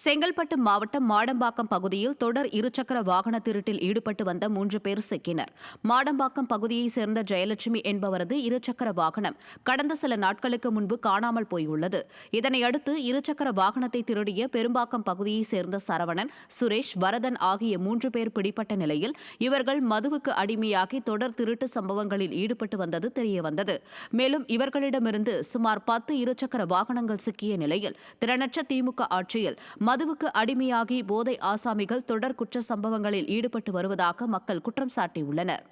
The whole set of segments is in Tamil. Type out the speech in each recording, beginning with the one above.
செங்கல்பட்டு மாவட்டம் மாடம்பாக்கம் பகுதியில் தொடர் இருசக்கர வாகன திருட்டில் ஈடுபட்டு வந்த 3 பேர் சிக்கினர். மாடம்பாக்கம் பகுதியைச் சேர்ந்த ஜெயலட்சுமி என்பவரது இருசக்கர வாகனம் கடந்த சில நாட்களுக்கு முன்பு காணாமல் போயுள்ளது. இதனையடுத்து இருசக்கர வாகனத்தை திருடிய பெரும்பாக்கம் பகுதியைச் சேர்ந்த சரவணன், சுரேஷ், வரதன் ஆகிய 3 பேர் பிடிபட்ட நிலையில் இவர்கள் மதுவுக்கு அடிமையாகி தொடர் திருட்டு சம்பவங்களில் ஈடுபட்டு வந்தது தெரியவந்தது. மேலும் இவர்களிடமிருந்து சுமார் 10 இருசக்கர வாகனங்கள் சிக்கிய நிலையில் திறனற்ற திமுக ஆட்சியில் மதுவுக்கு அடிமையாகி போதை ஆசாமிகள் தொடர் குற்ற சம்பவங்களில் ஈடுபட்டு வருவதாக மக்கள் குற்றம் சாட்டியுள்ளனர்.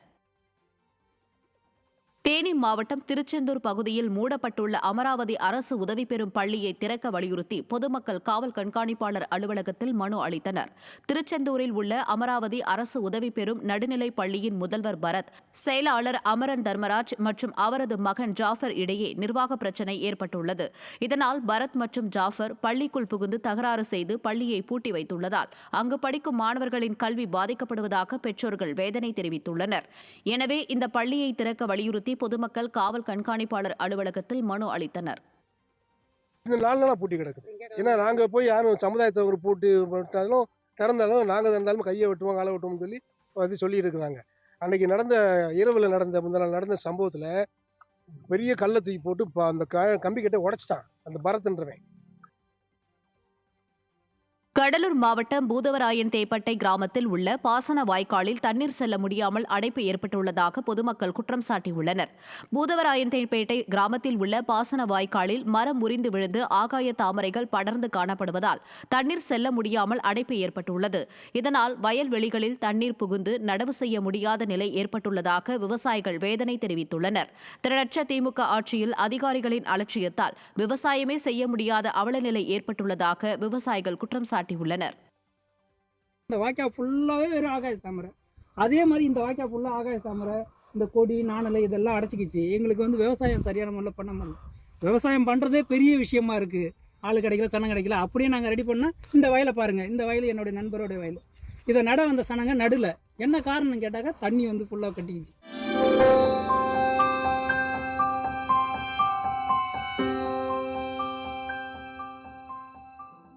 தேனி மாவட்டம் திருச்செந்தூர் பகுதியில் மூடப்பட்டுள்ள அமராவதி அரசு உதவி பெறும் பள்ளியை திறக்க வலியுறுத்தி பொதுமக்கள் காவல் கண்காணிப்பாளர் அலுவலகத்தில் மனு அளித்தனர். திருச்செந்தூரில் உள்ள அமராவதி அரசு உதவி பெறும் நடுநிலைப் பள்ளியின் முதல்வர் பரத், செயலாளர் அமரன் தர்மராஜ் மற்றும் அவரது மகன் ஜாஃபர் இடையே நிர்வாக பிரச்சினை ஏற்பட்டுள்ளது. இதனால் பரத் மற்றும் ஜாஃபர் பள்ளிக்குள் புகுந்து தகராறு செய்து பள்ளியை பூட்டி வைத்துள்ளதால் அங்கு படிக்கும் மாணவர்களின் கல்வி பாதிக்கப்படுவதாக பெற்றோர்கள் வேதனை தெரிவித்துள்ளனர். எனவே இந்த பள்ளியை திறக்க வலியுறுத்தி பொதுமக்கள் காவல் கண்காணிப்பாளர் அலுவலகத்தில் மனு அளித்தனர். இந்த 4 நாளா பூட்டி கிடக்குது. ஏன்னா நாங்க போய் யாரும் சமுதாயத்தை ஒரு பூட்டி விட்டாலும் திறந்தாலும் நாங்க திறந்தாலும் கையை வெட்டுவோம் காலை வெட்டுவோம்னு சொல்லி சொல்லி இருக்கிறாங்க. அன்னைக்கு நடந்த இரவுல முந்தா நாள் நடந்த சம்பவத்துல பெரிய கல்லை தூக்கி போட்டு அந்த கம்பி கிட்ட உடைச்சிட்டான் அந்த பரத்ன்றவன். கடலூர் மாவட்டம் பூதவராயன் தேப்பட்டை கிராமத்தில் உள்ள பாசன வாய்க்காலில் தண்ணீர் செல்ல முடியாமல் அடைப்பு ஏற்பட்டுள்ளதாக பொதுமக்கள் குற்றம் சாட்டியுள்ளனர். பூதவராயன் தேப்பேட்டை கிராமத்தில் உள்ள பாசன வாய்க்காலில் மரம் முறிந்து விழுந்து ஆகாய தாமரைகள் படர்ந்து காணப்படுவதால் தண்ணீர் செல்ல முடியாமல் அடைப்பு ஏற்பட்டுள்ளது. இதனால் வயல்வெளிகளில் தண்ணீர் புகுந்து நடவு செய்ய முடியாத நிலை ஏற்பட்டுள்ளதாக விவசாயிகள் வேதனை தெரிவித்துள்ளனர். திறனற்ற திமுக ஆட்சியில் அதிகாரிகளின் அலட்சியத்தால் விவசாயமே செய்ய முடியாத அவலநிலை ஏற்பட்டுள்ளதாக விவசாயிகள் குற்றம் சாட்டியுள்ளனர். இந்த வாய்க்கா ஃபுல்லாகவே வெறும் ஆகாய தாமரை. அதே மாதிரி இந்த வாய்க்கா ஃபுல்லாக ஆகாய தாமரை, இந்த கொடி நாணலை இதெல்லாம் அடைச்சிக்கிச்சு. எங்களுக்கு விவசாயம் சரியான முறையில் பண்ண முடியல. விவசாயம் பண்ணுறதே பெரிய விஷயமா இருக்குது. ஆள் கிடைக்கல, சனம் கிடைக்கல. அப்படியே நாங்கள் ரெடி பண்ணால் இந்த வயலை பாருங்கள். இந்த வயல் என்னுடைய நண்பரோடைய வயல். இதை நட வந்த சனங்க நடுல என்ன காரணம் கேட்டாக்க தண்ணி ஃபுல்லாக கட்டிக்கிச்சு.